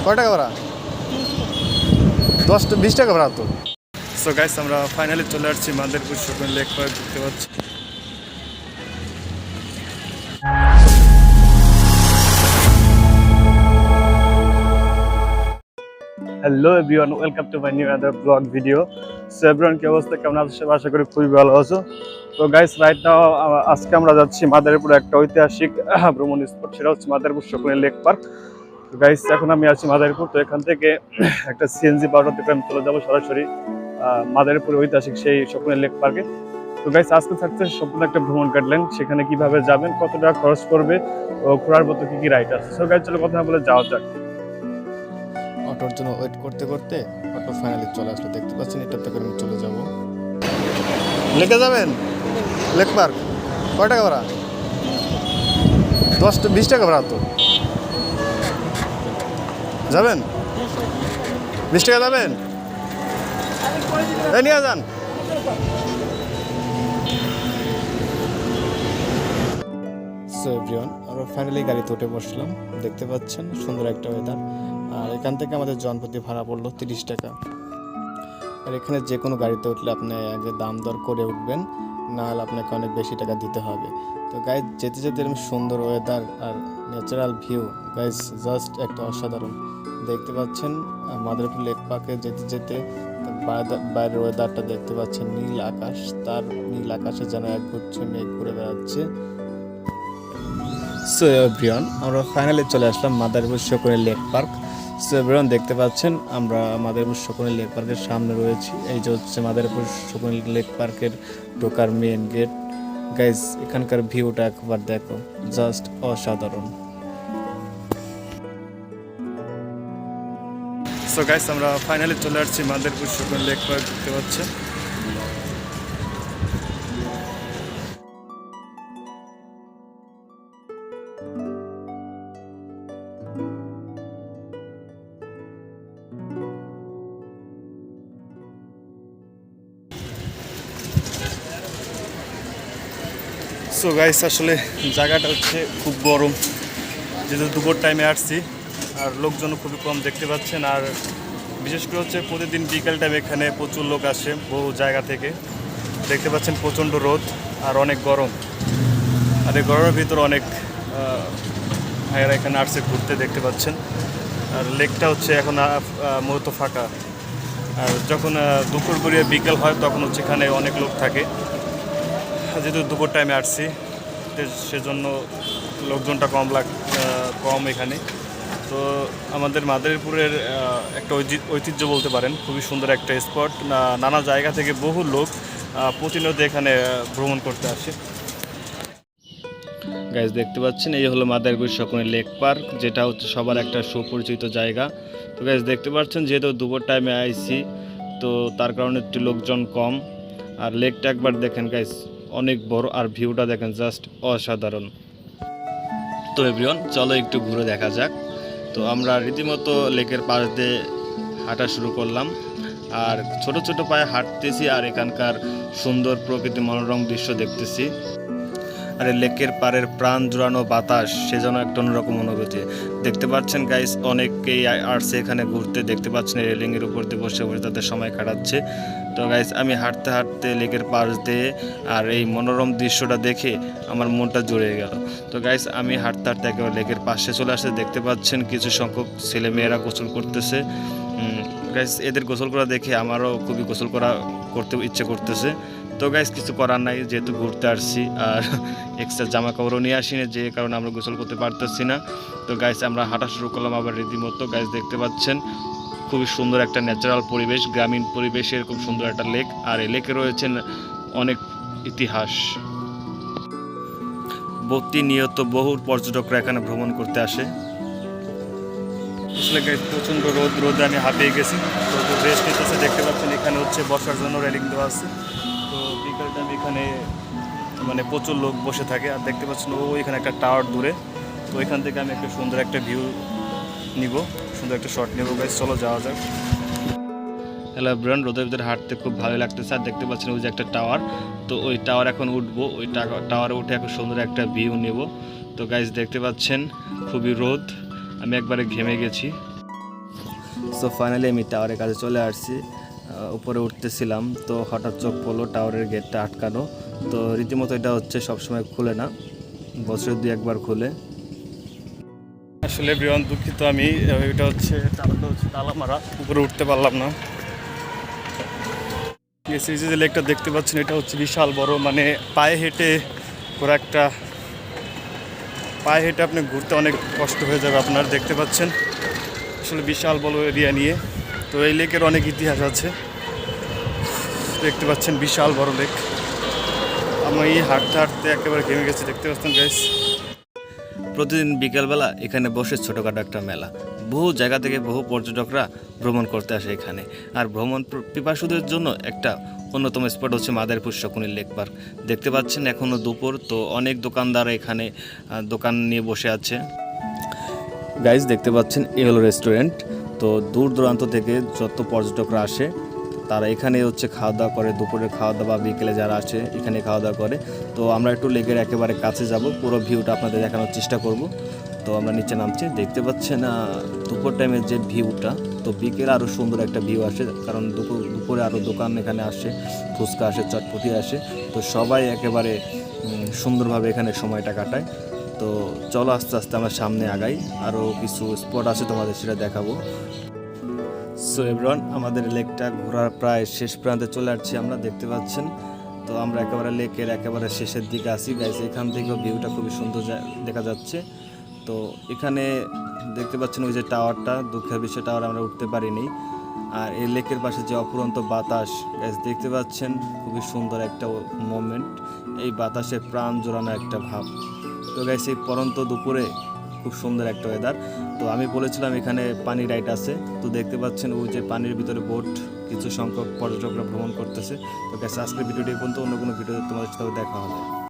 কয় টাকা ভাড়া? 10-20 টাকা ভাড়া তো। সো গাইস, আমরা ফাইনালি চলে আসছি মাদারীপুর শপিং লেক পার্ক। দেখতে পাচ্ছি hello everyone, welcome to my new other blog video. So everyone, কি অবস্থা, কেমন আছো? আশা করি খুবই ভালো আছো। তো গাইস, রাইট নাও আজকে আমরা যাচ্ছি মাদারীপুর একটা ঐতিহাসিক ভ্রমণ স্পট, সেটা হচ্ছে মাদারীপুর শকুনি লেক পার্ক। তো গাইস, এখন আমি আছি মাদারীপুর। তো এখান থেকে একটা সিএনজি পাওয়ার থেকে আমি চলে যাবো সরাসরি মাদারীপুর ঐতিহাসিক সেই শকুনি লেক পার্কে। তো গাইস, আজকে থাকছে সম্পূর্ণ একটা ভ্রমণ গাইডলাইন, সেখানে কিভাবে যাবেন, কত টাকা খরচ করবে, ও ঘোরার মতো কি কি রাইড আছে। সো গাইস, চলো কথা না বলে যাওয়া যাক। অটোর জন্য ওয়েট করতে করতে অটো ফাইনালি চলে আসলো। দেখতে পাচ্ছেন, এটাতে করে আমি চলে যাব। লেকে যাবেন লেক পার্ক? কয় টাকা ভাড়া? 10-20 টাকা ভাড়া তো। যাবেন? 20 টাকা যাবেন? এই নিয়ে যান। সো এভরিওয়ান, আমরা ফাইনালি গাড়িতে উঠে বসলাম। দেখতে পাচ্ছেন সুন্দর একটা ওয়েদার। আর এখান থেকে আমাদের জনপ্রতি ভাড়া পড়লো 30 টাকা। আর এখানে যে কোনো গাড়িতে উঠলে আপনি আগে দাম দর করে উঠবেন, নাহলে আপনাকে অনেক বেশি টাকা দিতে হবে। তো গাইজ, যেতে যেতে এরকম সুন্দর ওয়েদার আর ন্যাচারাল ভিউ, গাইজ জাস্ট একটা অসাধারণ। দেখতে পাচ্ছেন মাদারীপুর লেক পার্কে যেতে যেতে বাইরের ওয়েদারটা দেখতে পাচ্ছেন, নীল আকাশ, তার নীল আকাশে যেন এক গুচ্ছ মেঘ ঘুরে বেড়াচ্ছে। সো এভরিওয়ান, আমরা ফাইনালি চলে আসলাম Madaripur Shakuni lake park. So everyone, দেখতে পাচ্ছেন আমরা মাদারীপুর শকুনি লেক পার্কের সামনে রয়েছি। এই যে হচ্ছে মাদারীপুর শকুনি লেক পার্কের ঢোকার মেন গেট। গাইজ, এখানকার ভিউটা একবার দেখো, জাস্ট অসাধারণ। সো গাইস, আমরা ফাইনালি চলে আসছি মাদারীপুর শকুনি লেক পার্ক। দেখতে পাচ্ছেন সো গাইস, আসলে জায়গাটা হচ্ছে খুব গরম, যেহেতু দুপুর টাইমে আসছি, আর লোকজনও খুবই কম দেখতে পাচ্ছেন। আর বিশেষ করে হচ্ছে প্রতিদিন বিকেল টাইমে এখানে প্রচুর লোক আসে বহু জায়গা থেকে। দেখতে পাচ্ছেন প্রচণ্ড রোদ আর অনেক গরম, আর এই গরমের ভিতর অনেক ভাইয়েরা এখানে আসছে ঘুরতে, দেখতে পাচ্ছেন। আর লেকটা হচ্ছে এখন মূলত ফাঁকা। আর যখন দুপুর গড়িয়ে বিকেল হয় তখন হচ্ছে এখানে অনেক লোক থাকে। যেহেতু দুপুর টাইমে আসছি, সেজন্য লোকজনটা কম এখানে। তো আমাদের মাদারীপুরের একটা ঐতিহ্য বলতে পারেন, খুবই সুন্দর একটা স্পট। নানা জায়গা থেকে বহু লোক প্রতিনিয়ত এখানে ভ্রমণ করতে আসে। গাইজ, দেখতে পাচ্ছেন এই হলো মাদারীপুর শকুনি লেক পার্ক, যেটা হচ্ছে সবার একটা সুপরিচিত জায়গা। তো গাইজ, দেখতে পাচ্ছেন যেহেতু দুপুর টাইমে আইছি, তো তার কারণে একটু লোকজন কম। আর লেকটা একবার দেখেন গাইজ, অনেক বড়, আর ভিউটা দেখেন জাস্ট অসাধারণ। তো এভরিওয়ান, চলো একটু ঘুরে দেখা যাক। তো আমরা রীতিমতো লেকের পাশ দিয়ে হাঁটা শুরু করলাম, আর ছোট ছোট পায়ে হাঁটতেছি, আর এখানকার সুন্দর প্রকৃতি মনোরম দৃশ্য দেখতেছি। আর এই লেকের পাড়ের প্রাণ জুড়ানো বাতাস, সে যেন একটা অন্যরকম অনুভূতি। দেখতে পাচ্ছেন গাইস, অনেকেই আসছে এখানে ঘুরতে। দেখতে পাচ্ছেন রেলিংয়ের উপর দিয়ে বসে বসে তাদের সময় কাটাচ্ছে। তো গাইস, আমি হাঁটতে হাঁটতে লেকের পাশ দিয়ে আর এই মনোরম দৃশ্যটা দেখে আমার মনটা জুড়ে গেল। তো গাইস, আমি হাঁটতে হাঁটতে একেবারে লেকের পাশে চলে আসতে দেখতে পাচ্ছেন কিছু সংখ্যক ছেলেমেয়েরা গোসল করতেছে। গাইস, এদের গোসল করা দেখে আমারও খুবই গোসল করতে ইচ্ছে করতেছে। তো গাইস, কিছু করার নাই, যেহেতু ঘুরতে আসছি, আর এক্সট্রা জামা কাপড়ও নিয়ে আসিনি, যে কারণে আমরা গোসল করতে পারতেছি না। তো গাইস, আমরা হাঁটা শুরু করলাম আবার রীতিমতো। গাইস, দেখতে পাচ্ছেন খুবই সুন্দর একটা ন্যাচারাল পরিবেশ, গ্রামীণ পরিবেশ, এরকম সুন্দর একটা লেক। আর এই লেকে রয়েছে অনেক ইতিহাস। প্রতিনিয়ত বহু পর্যটকরা এখানে ভ্রমণ করতে আসে। আসলে গাইস, প্রচণ্ড রোদে আমি হাঁপিয়ে গেছি, তো রেস্ট নিতেছে। দেখতে পাচ্ছেন এখানে হচ্ছে বসার জন্য রেলিং দেওয়া আছে। তো বিকাল টাইম এখানে মানে প্রচুর লোক বসে থাকে। আর দেখতে পাচ্ছেন এখানে একটা টাওয়ার দূরে, তো এখান থেকে আমি একটা সুন্দর একটা ভিউ নিব, সুন্দর একটা শট নেব। গাইস, চলো যাওয়া যাক। হ্যালো ব্রান, রোদের ভিতরে হাঁটতে খুব ভালো লাগতেছে। আর দেখতে পাচ্ছেন ওই যে একটা টাওয়ার, তো ওই টাওয়ার এখন উঠবো, ওই টাওয়ারে উঠে এখন সুন্দর একটা ভিউ নেব। তো গাইস, দেখতে পাচ্ছেন খুবই রোদ, আমি একবারে ঘেমে গেছি। সো ফাইনালি আমি টাওয়ারের কাছে চলে আসছি। উপরে উঠতেছিলাম তো হঠাৎ চোখ পড়লো টাওয়ারের গেটটা আটকানো। তো রীতিমতো এটা হচ্ছে সবসময় খুলে না, বছরে 2-1 বার খুলে। আসলে এভরিওয়ান দুঃখিত আমি, এটা হচ্ছে টাওয়ারটা হচ্ছে তালা মারা, উপরে উঠতে পারলাম না। এই যে লেকটা দেখতে পাচ্ছেন এটা হচ্ছে বিশাল বড়, মানে পায়ে হেঁটে আপনি ঘুরতে অনেক কষ্ট হয়ে যাবে আপনার। দেখতে পাচ্ছেন আসলে বিশাল বড় এরিয়া নিয়ে। তো এই লেকের অনেক ইতিহাস আছে, দেখতে পাচ্ছেন বিশাল বড় লেক। আমি হাঁটতে হাঁটতে একেবারে ঘেমে গেছি, দেখতে পাচ্ছেন গাইস। প্রতিদিন বিকেলবেলা এখানে বসে ছোটোখাটো একটা মেলা, বহু জায়গা থেকে বহু পর্যটকরা ভ্রমণ করতে আসে এখানে। আর ভ্রমণ পিপাসুদের জন্য একটা অন্যতম স্পট হচ্ছে মাদারীপুর শকুনি লেক পার্ক। দেখতে পাচ্ছেন এখনও দুপুর, তো অনেক দোকানদার এখানে দোকান নিয়ে বসে আছে। গাইস দেখতে পাচ্ছেন এ হলো রেস্টুরেন্ট। তো দূর দূরান্ত থেকে যত পর্যটকরা আসে তারা এখানে হচ্ছে খাওয়া দাওয়া করে, দুপুরে খাওয়া দাওয়া বা বিকেলে যারা আসে এখানে খাওয়া দাওয়া করে। তো আমরা একটু লেকের একেবারে কাছে যাব, পুরো ভিউটা আপনাদের দেখানোর চেষ্টা করব। তো আমরা নিচে নামছি, দেখতে পাচ্ছেন দুপুর টাইমের যে ভিউটা, তো বিকেলে আরও সুন্দর একটা ভিউ আসে, কারণ দুপুরে আরও দোকান এখানে আসে, ফুচকা আসে, চটপটি আসে। তো সবাই একেবারে সুন্দরভাবে এখানে সময়টা কাটায়। তো চলো আস্তে আস্তে আমরা সামনে আগাই, আরও কিছু স্পট আছে তোমাদের সেটা দেখাবো। সো এভরিওয়ান, আমাদের লেকটা ঘোরার প্রায় শেষ প্রান্তে চলে আসছি আমরা, দেখতে পাচ্ছেন। তো আমরা একেবারে লেকের একেবারে শেষের দিকে আসি গাইস। এখান থেকেও ভিউটা খুবই সুন্দর দেখা যাচ্ছে। তো এখানে দেখতে পাচ্ছেন ওই যে টাওয়ারটা, দুঃখের বিষয় টাওয়ার আমরা উঠতে পারিনি। আর এই লেকের পাশে যে অফুরন্ত বাতাস গাইস, দেখতে পাচ্ছেন খুবই সুন্দর একটা মোমেন্ট, এই বাতাসে প্রাণ জোড়ানো একটা ভাব। তো গাইস এই পরন্ত দুপুরে খুব সুন্দর একটা ওয়েদার। তো আমি বলেছিলাম এখানে পানি রাইড আছে, তো দেখতে পাচ্ছেন ওই যে পানির ভিতরে বোট, কিছু সংখ্যক পর্যটকরা ভ্রমণ করতেছে। তো গাইস আজকের ভিডিওটি পর্যন্ত, অন্য কোনো ভিডিওতে তোমাদের সাথে দেখা হবে।